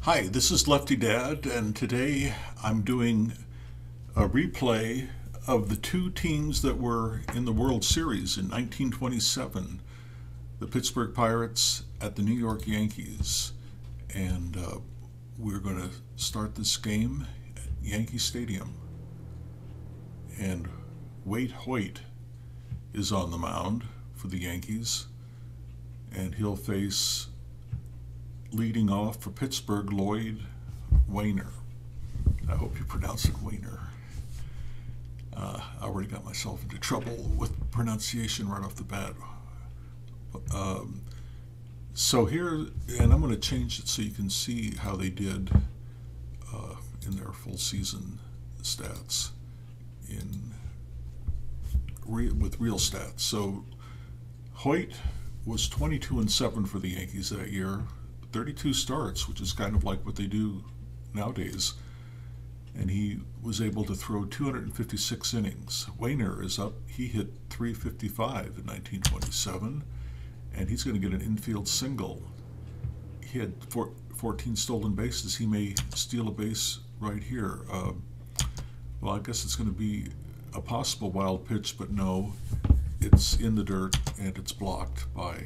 Hi, this is Lefty Dad, and today I'm doing a replay of the two teams that were in the World Series in 1927, the Pittsburgh Pirates at the New York Yankees. And we're going to start this game at Yankee Stadium. And Waite Hoyt is on the mound for the Yankees, and he'll face, leading off for Pittsburgh, Waite. I hope you pronounce it Wainer. I already got myself into trouble with pronunciation right off the bat. So here, and I'm going to change it so you can see how they did in their full season stats with real stats. So Hoyt was 22-7 for the Yankees that year. 32 starts, which is kind of like what they do nowadays, and he was able to throw 256 innings. Wainer is up. He hit 355 in 1927, and he's going to get an infield single. He had 14 stolen bases. He may steal a base right here. Well, I guess it's going to be a possible wild pitch, but no, it's in the dirt, and it's blocked by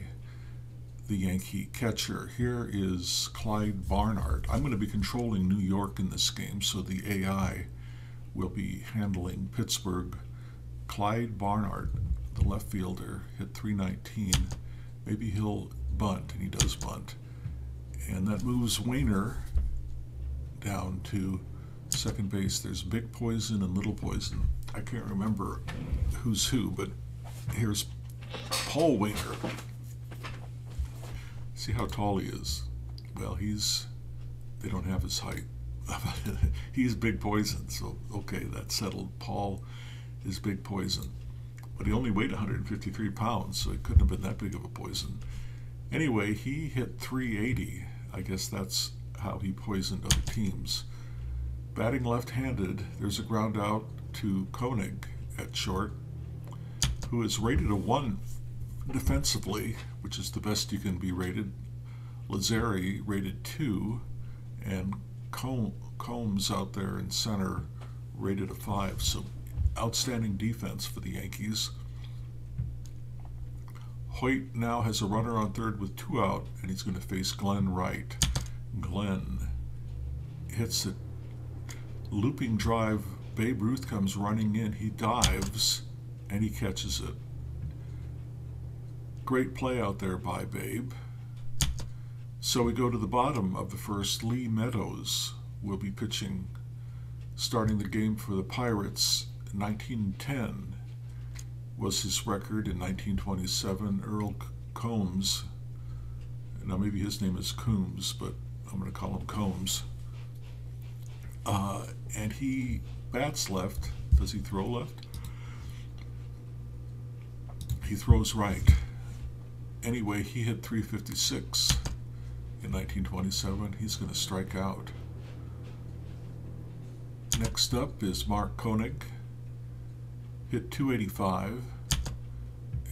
the Yankee catcher. Here is Clyde Barnard. I'm going to be controlling New York in this game, so the AI will be handling Pittsburgh. Clyde Barnard, the left fielder, hit 319. Maybe he'll bunt, and he does bunt. And that moves Wainer down to second base. There's Big Poison and Little Poison. I can't remember who's who, but here's Paul Wainer. See how tall he is. Well, they don't have his height. He's Big Poison, so okay, that's settled. Paul is Big Poison. But he only weighed 153 pounds, so it couldn't have been that big of a poison. Anyway, he hit 380. I guess that's how he poisoned other teams. Batting left-handed, there's a ground out to Gehrig at short, who is rated a 1 defensively, which is the best you can be rated. Lazzari rated 2, and Combs out there in center rated a 5. So outstanding defense for the Yankees. Hoyt now has a runner on third with 2 out, and he's going to face Glenn Wright. Glenn hits a looping drive. Babe Ruth comes running in. He dives, and he catches it. Great play out there by Babe. So we go to the bottom of the first. Lee Meadows will be pitching, starting the game for the Pirates. 1910 was his record. In 1927, Earl Combs, now maybe his name is Coombs, but I'm going to call him Combs. And he bats left. Does he throw left? He throws right. Anyway, he hit 356 in 1927. He's going to strike out. Next up is Mark Koenig. Hit 285,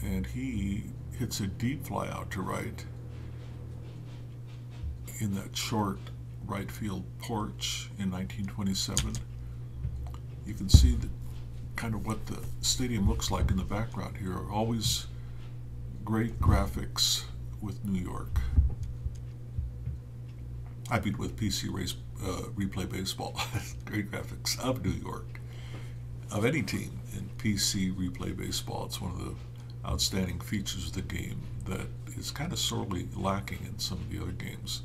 and he hits a deep fly out to right in that short right field porch in 1927. You can see kind of what the stadium looks like in the background here. Always great graphics with New York. I mean with PC Replay Baseball. Great graphics of New York. Of any team in PC Replay Baseball. It's one of the outstanding features of the game that is kind of sorely lacking in some of the other games.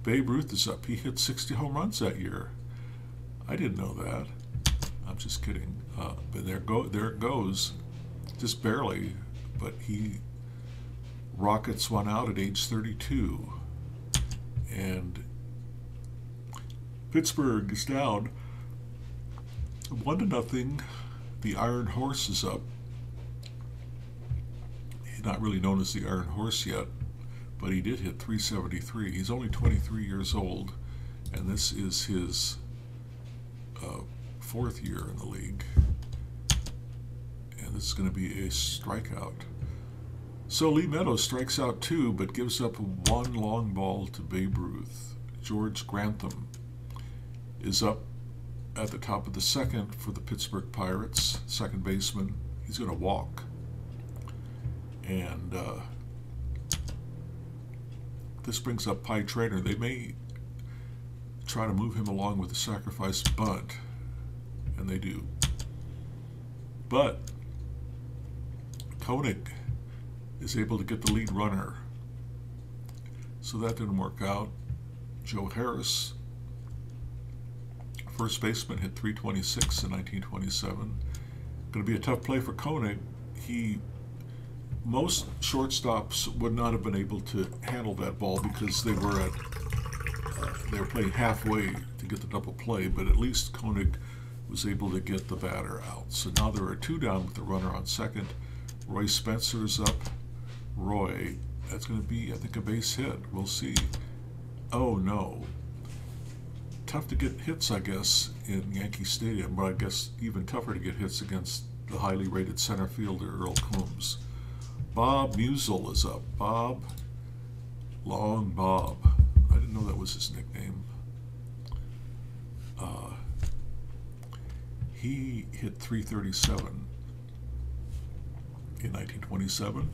Babe Ruth is up. He hit 60 home runs that year. I didn't know that. I'm just kidding. But there it goes. Just barely, but he rockets one out at age 32. And Pittsburgh is down 1-0. The Iron Horse is up. He's not really known as the Iron Horse yet, but he did hit 373. He's only 23 years old, and this is his 4th year in the league. And this is going to be a strikeout. So Lee Meadows strikes out 2, but gives up 1 long ball to Babe Ruth. George Grantham is up at the top of the second for the Pittsburgh Pirates, second baseman. He's going to walk. And this brings up Pie Traynor. They may try to move him along with the sacrifice bunt, and they do. But Gehrig is able to get the lead runner. So that didn't work out. Joe Harris, first baseman, hit .326 in 1927. Going to be a tough play for Gehrig. Most shortstops would not have been able to handle that ball because they were playing halfway to get the double play, but at least Gehrig was able to get the batter out. So now there are two down with the runner on second. Roy Spencer's up. Roy, that's going to be, I think, a base hit. We'll see. Oh no. Tough to get hits, I guess, in Yankee Stadium, but I guess even tougher to get hits against the highly rated center fielder, Earl Combs. Bob Musial is up. Bob, Long Bob. I didn't know that was his nickname. He hit .337 in 1927.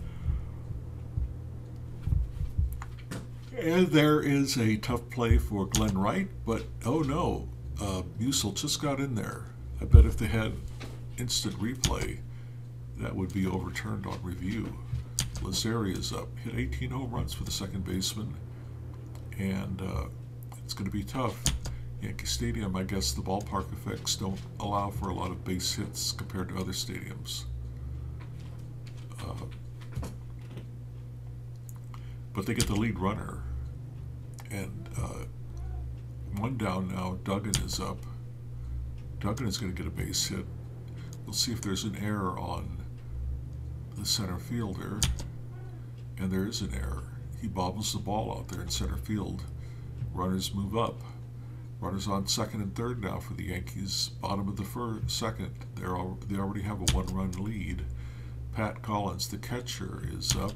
And there is a tough play for Glenn Wright, but oh no, Musial just got in there. I bet if they had instant replay, that would be overturned on review. Lazzeri is up, hit 18 home runs for the second baseman, and it's going to be tough. Yankee Stadium, I guess the ballpark effects don't allow for a lot of base hits compared to other stadiums. But they get the lead runner, and one down now. Duggan is up. Duggan is going to get a base hit. We'll see if there's an error on the center fielder, and there is an error. He bobbles the ball out there in center field. Runners move up. Runners on second and third now for the Yankees. Bottom of the second. They already have a one-run lead. Pat Collins, the catcher, is up,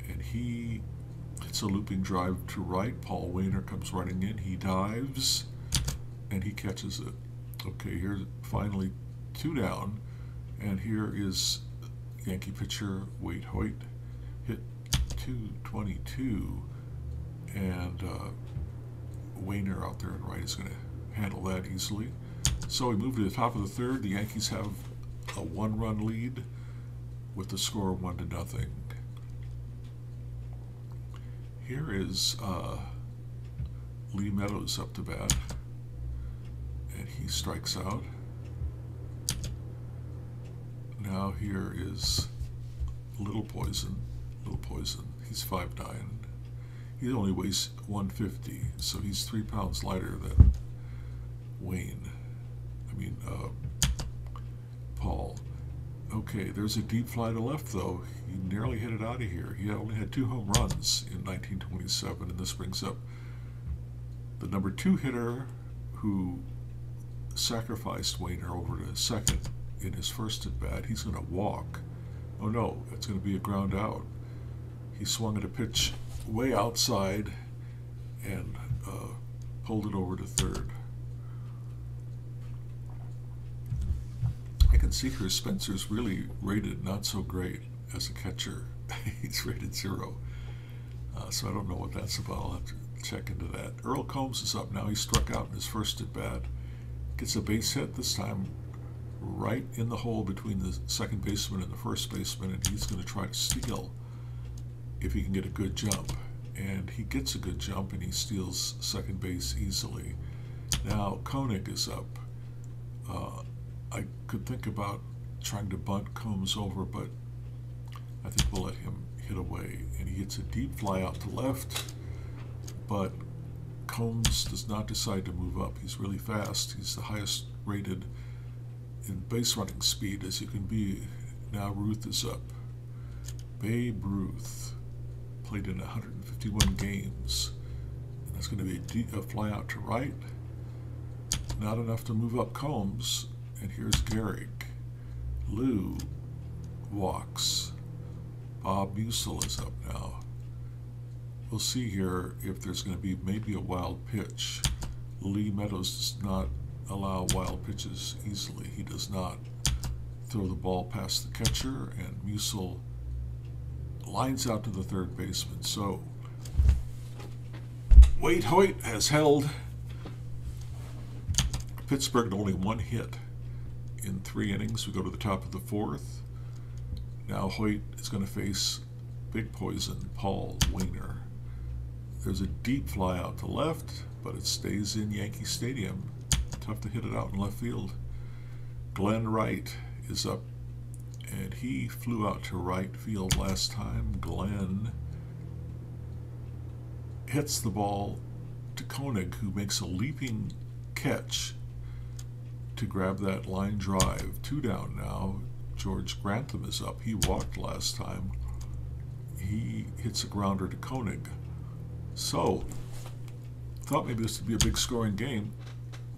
and he hits a looping drive to right. Paul Waite comes running in. He dives, and he catches it. Okay, here's finally two down, and here is Yankee pitcher Waite Hoyt, hit .222, and Wainer out there in right is going to handle that easily. So we move to the top of the third. The Yankees have a one-run lead with the score of 1-0. Here is Lee Meadows up to bat, and he strikes out. Now here is Little Poison. He's 5'9". He only weighs 150, so he's 3 pounds lighter than Paul. Okay, there's a deep fly to left, though. He nearly hit it out of here. He only had 2 home runs in 1927, and this brings up the number 2 hitter who sacrificed Wainer over to second in his first at bat. He's going to walk. Oh no, it's going to be a ground out. He swung at a pitch way outside and pulled it over to third. I can see here Spencer's really rated not so great as a catcher. He's rated 0. So I don't know what that's about. I'll have to check into that. Earl Combs is up now. He struck out in his first at bat. Gets a base hit this time right in the hole between the second baseman and the first baseman, and he's going to try to steal if he can get a good jump. And he gets a good jump, and he steals second base easily. Now Gehrig is up. I could think about trying to bunt Combs over, but I think we'll let him hit away. And he hits a deep fly out to left, but Combs does not decide to move up. He's really fast. He's the highest rated in base running speed as you can be. Now Ruth is up. Babe Ruth played in 151 games. And that's going to be a fly out to right. Not enough to move up Combs. And here's Gehrig. Lou walks. Bob Musial is up now. we'll see here if there's going to be maybe a wild pitch. Lee Meadows does not allow wild pitches easily. He does not throw the ball past the catcher, and Musil lines out to the third baseman. So Waite Hoyt has held Pittsburgh to only one hit in 3 innings. We go to the top of the 4th. Now Hoyt is going to face Big Poison Paul Wainer. There's a deep fly out to left, but it stays in Yankee Stadium. Tough to hit it out in left field. Glenn Wright is up, and he flew out to right field last time. Glenn hits the ball to Koenig, who makes a leaping catch to grab that line drive. 2 down now. George Grantham is up. He walked last time. He hits a grounder to Koenig. So, thought maybe this would be a big scoring game,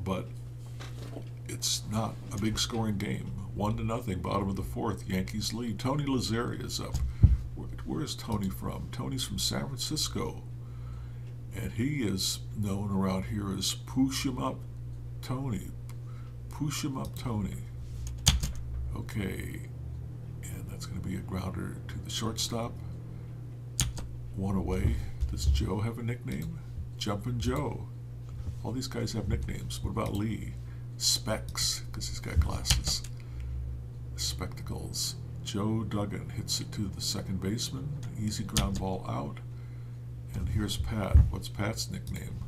but it's not a big scoring game. 1-0, bottom of the 4th. Yankees lead. Tony Lazzeri is up. Where is Tony from? Tony's from San Francisco, and he is known around here as Push 'em Up Tony. Push 'em Up Tony. Okay, and that's going to be a grounder to the shortstop. 1 away. Does Joe have a nickname? Jumpin' Joe. All these guys have nicknames. What about Lee? Specs, because he's got glasses. Spectacles. Joe Duggan hits it to the second baseman. Easy ground ball out. And here's Pat. What's Pat's nickname?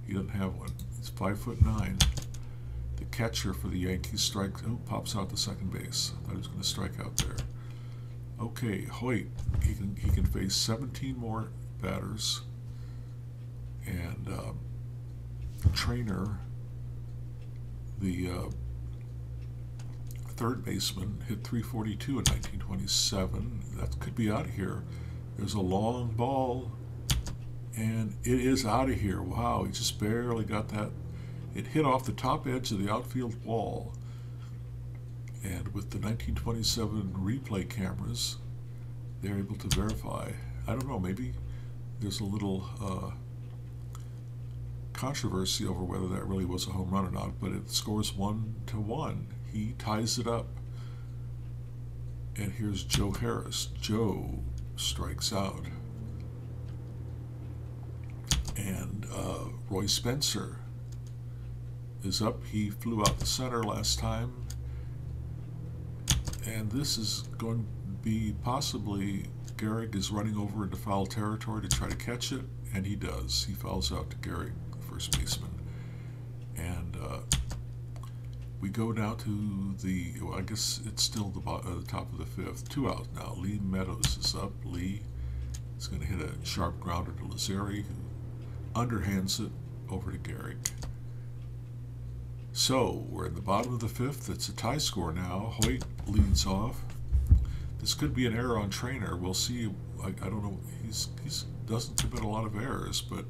He doesn't have one. He's 5'9". The catcher for the Yankees strikes. Oh, pops out to second base. I thought he was going to strike out there. Okay, Hoyt. He can face 17 more batters. And Trainer, the third baseman, hit 342 in 1927. That could be out of here. There's a long ball, and it is out of here. Wow, he just barely got that. It hit off the top edge of the outfield wall. And with the 1927 replay cameras, they're able to verify. I don't know, maybe there's a little controversy over whether that really was a home run or not, but it scores 1-1. He ties it up. And here's Joe Harris. Joe strikes out. And Roy Spencer is up. He flew out the center last time. And this is going to be possibly Gehrig is running over into foul territory to try to catch it, and he does. He fouls out to Gehrig, first baseman. And we go now to the, well, I guess it's still the top of the 5th. 2 out now. Lee Meadows is up. Lee is going to hit a sharp grounder to Lazzeri, who underhands it over to Gehrig. So we're in the bottom of the 5th. It's a tie score now. Hoyt leads off. This could be an error on Trainer. We'll see. I don't know. He doesn't commit a lot of errors, but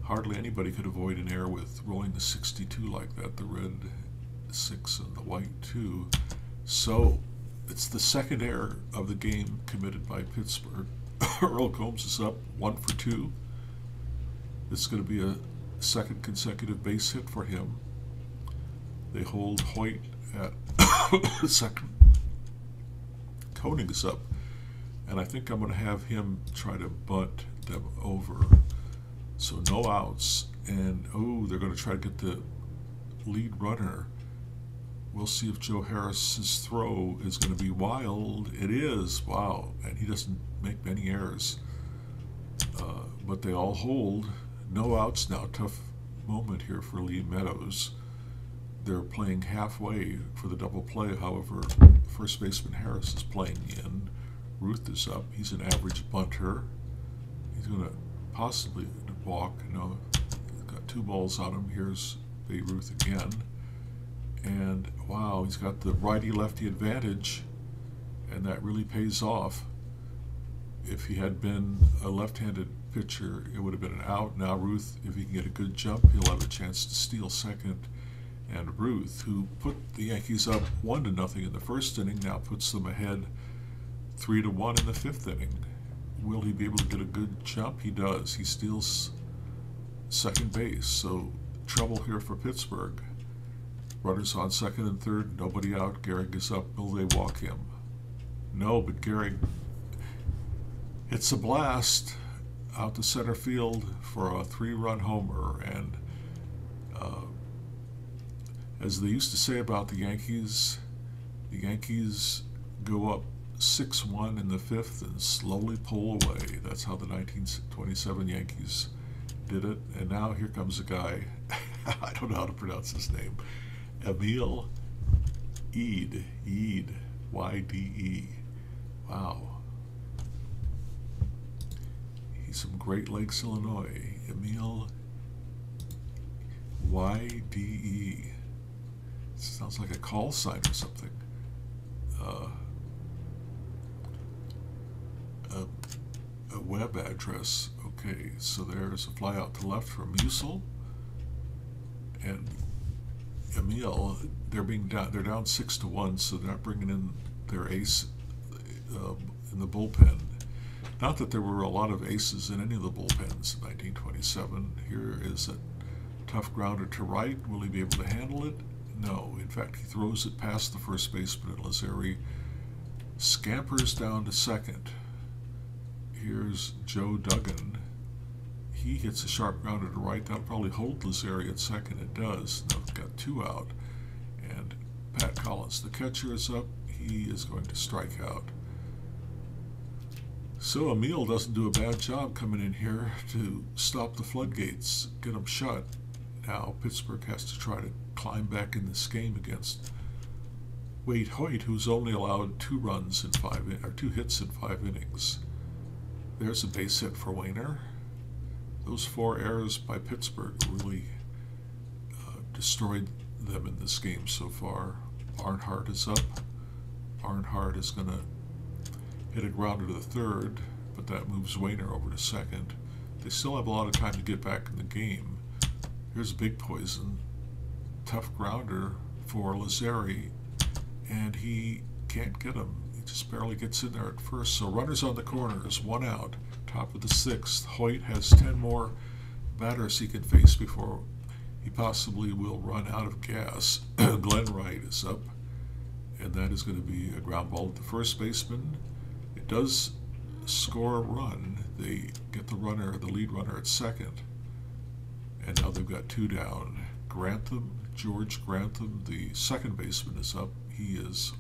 hardly anybody could avoid an error with rolling the 62 like that. The red 6 and the white 2. So it's the second error of the game committed by Pittsburgh. Earl Combs is up 1 for 2. This is going to be a second consecutive base hit for him. They hold Hoyt at second. Koenig is up, and I think I'm going to have him try to bunt them over. So no outs, and oh, they're going to try to get the lead runner. We'll see if Joe Harris's throw is going to be wild. It is. Wow, and he doesn't make many errors. But they all hold. No outs now. Tough moment here for Lee Meadows. They're playing halfway for the double play. However, first baseman Harris is playing in. Ruth is up. He's an average bunter. He's going to possibly walk. No, he's got 2 balls on him. Here's Babe Ruth again. And wow, he's got the righty-lefty advantage, and that really pays off. If he had been a left-handed pitcher, it would have been an out. Now Ruth, if he can get a good jump, he'll have a chance to steal second. And Ruth, who put the Yankees up 1-0 in the first inning, now puts them ahead 3-1 in the 5th inning. will he be able to get a good jump? He does. He steals second base, so trouble here for Pittsburgh. Runners on second and third, nobody out. Gehrig is up. Will they walk him? No, but Gehrig hits a blast out to center field for a 3-run homer. And as they used to say about the Yankees go up 6-1 in the 5th and slowly pull away. That's how the 1927 Yankees did it. And now here comes a guy, I don't know how to pronounce his name, Emil Eade, Y-D-E. Wow. He's from Great Lakes, Illinois. Emil Y-D-E. Sounds like a call sign or something. A web address. Okay, so there's a fly out to left from Musil. And Emil, they're down 6-1, so they're not bringing in their ace in the bullpen. Not that there were a lot of aces in any of the bullpens in 1927. Here is a tough grounder to right. Will he be able to handle it? No. In fact, he throws it past the first baseman, and Lazzeri scampers down to second. Here's Joe Duggan. He hits a sharp grounder to right. That'll probably hold Lazzeri at second. It does. Now we've got 2 out. And Pat Collins, the catcher, is up. He is going to strike out. So Emil doesn't do a bad job coming in here to stop the floodgates, get them shut. Now Pittsburgh has to try to climb back in this game against Waite Hoyt, who's only allowed 2 hits in 5 innings. There's a base hit for Wainer. Those 4 errors by Pittsburgh really destroyed them in this game so far. Barnhart is up. Barnhart is going to hit a grounder to the third, but that moves Wainer over to second. They still have a lot of time to get back in the game. Here's Big Poison. Tough grounder for Lazzeri, and he can't get him. He just barely gets in there at first. So runners on the corners, 1 out. Top of the 6th. Hoyt has 10 more batters he can face before he possibly will run out of gas. Glenn Wright is up, and that is going to be a ground ball to the first baseman. It does score a run. They get the lead runner at second, and now they've got 2 down. George Grantham, the second baseman, is up. He is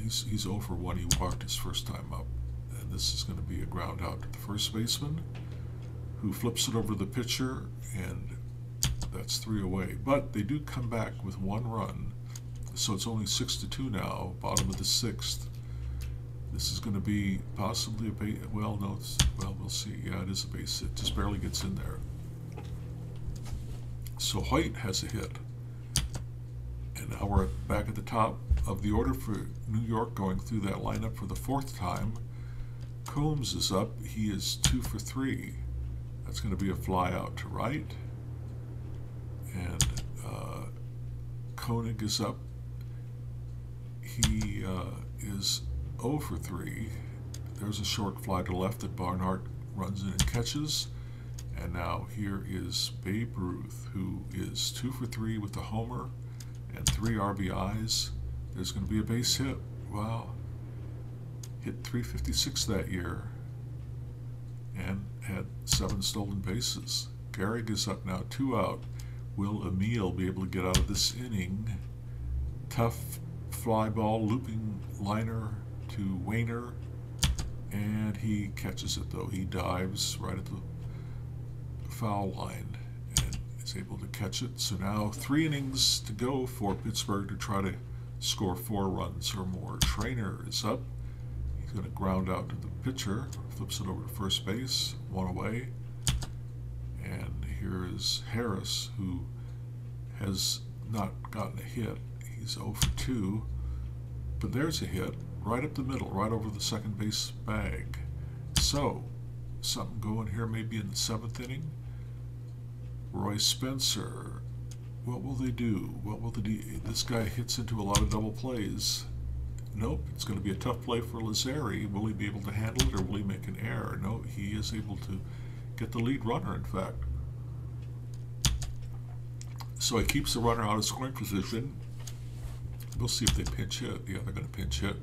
he's 0 for 1. He walked his first time up, and this is going to be a ground out to the first baseman, who flips it over the pitcher, and that's 3 away. But they do come back with 1 run, so it's only 6-2 now. Bottom of the 6th. This is going to be possibly a base. Well, no. We'll see. Yeah, it is a base hit. Just barely gets in there. So Hoyt has a hit. And now we're back at the top of the order for New York, going through that lineup for the 4th time. Combs is up. He is 2 for 3. That's going to be a fly out to right. And Koenig is up. He is 0 for 3. There's a short fly to left that Barnhart runs in and catches. And now here is Babe Ruth, who is 2 for 3 with a homer and 3 RBIs. There's going to be a base hit. Wow. Hit .356 that year and had 7 stolen bases. Gehrig is up now, 2 out. Will Emil be able to get out of this inning? Tough fly ball, looping liner to Wainer, and he catches it though. He dives right at the foul line and is able to catch it. So now 3 innings to go for Pittsburgh to try to score 4 runs or more. Trainer is up. He's going to ground out to the pitcher, flips it over to first base, 1 away. And here is Harris, who has not gotten a hit. He's 0 for 2, but there's a hit right up the middle, right over the second base bag. So something going here maybe in the 7th inning. Roy Spencer, what will they do? What will they do? This guy hits into a lot of double plays. Nope, it's going to be a tough play for Lazzeri. Will he be able to handle it, or will he make an error? No, he is able to get the lead runner, in fact. So he keeps the runner out of scoring position. We'll see if they pinch hit. Yeah, they're going to pinch hit.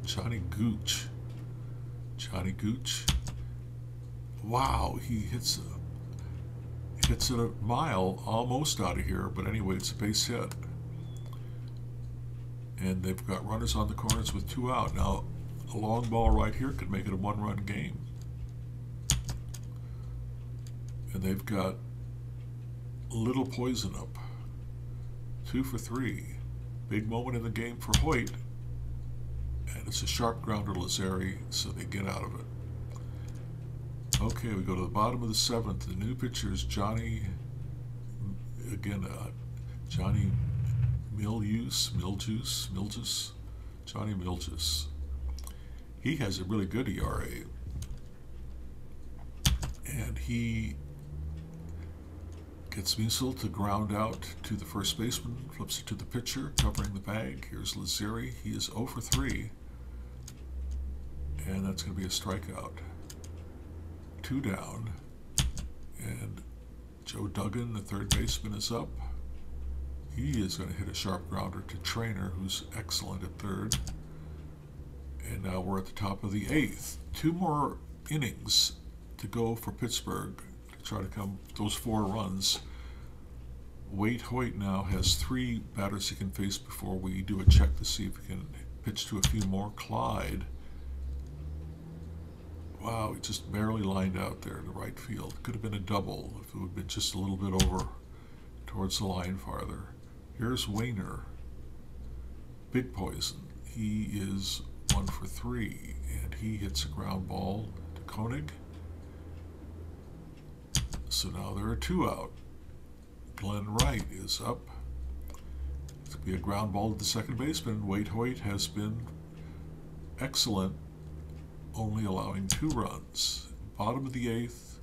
Johnny Gooch. Johnny Gooch. Wow, he hits it a mile, almost out of here, but anyway, it's a base hit. And they've got runners on the corners with 2 out. Now, a long ball right here could make it a 1-run game. And they've got little poison up. 2 for 3. Big moment in the game for Hoyt. And it's a sharp grounder to Lazzeri, so they get out of it. Okay, we go to the bottom of the 7th. The new pitcher is Johnny, again, Johnny Miljuice, Johnny Miljuice. He has a really good ERA. And he gets Musil to ground out to the first baseman, flips it to the pitcher, covering the bag. Here's Lazzeri. He is 0 for 3. And that's going to be a strikeout. 2 down. And Joe Duggan, the third baseman, is up. He is going to hit a sharp grounder to Trainer, who's excellent at third. And now we're at the top of the 8th. 2 more innings to go for Pittsburgh to try to come those 4 runs. Waite Hoyt now has 3 batters he can face before we do a check to see if he can pitch to a few more. Clyde. Wow, he just barely lined out there to right field. Could have been a double if it would have been just a little bit over towards the line farther. Here's Wainer. Big poison. He is 1 for 3, and he hits a ground ball to Gehrig. So now there are 2 out. Glenn Wright is up. It's going to be a ground ball to the second baseman. Waite Hoyt has been excellent, only allowing 2 runs. Bottom of the 8th.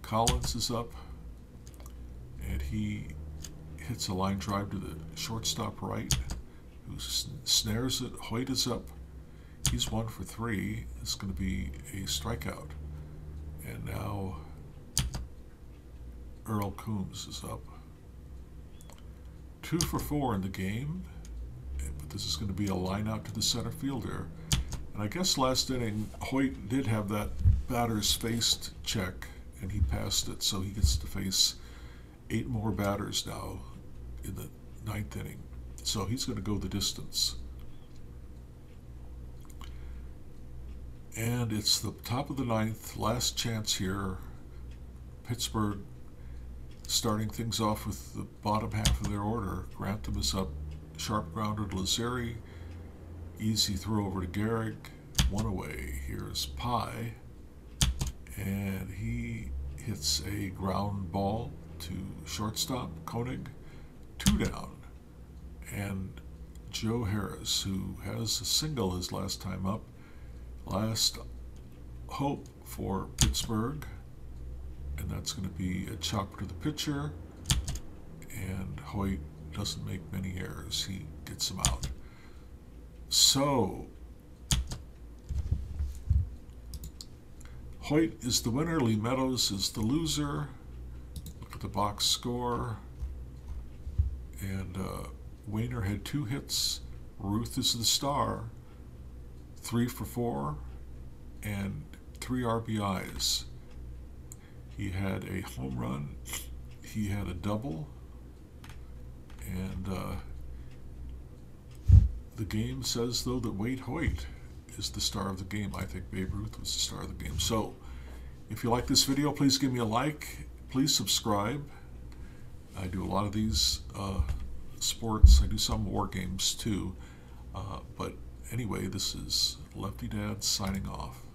Collins is up, and he hits a line drive to the shortstop right, who snares it. Hoyt is up. He's 1 for 3. It's going to be a strikeout. And now Earl Coombs is up. 2 for 4 in the game. But this is going to be a line out to the center fielder. And I guess last inning, Hoyt did have that batter's faced check, and he passed it, so he gets to face 8 more batters now in the 9th inning. So he's going to go the distance. And it's the top of the 9th, last chance here. Pittsburgh starting things off with the bottom half of their order. Grantham is up, sharp grounder to Lazzeri. Easy throw over to Gehrig. 1 away. Here's Pye. And he hits a ground ball to shortstop, Gehrig. 2 down. And Joe Harris, who has a single his last time up. Last hope for Pittsburgh. And that's going to be a chopper to the pitcher. And Hoyt doesn't make many errors. He gets him out. So, Hoyt is the winner. Lee Meadows is the loser. Look at the box score. And Wainer had 2 hits. Ruth is the star. 3 for 4 and 3 RBIs. He had a home run. He had a double. And the game says, though, that Waite Hoyt is the star of the game. I think Babe Ruth was the star of the game. So, if you like this video, please give me a like. Please subscribe. I do a lot of these sports. I do some war games, too. But anyway, this is Lefty Dad signing off.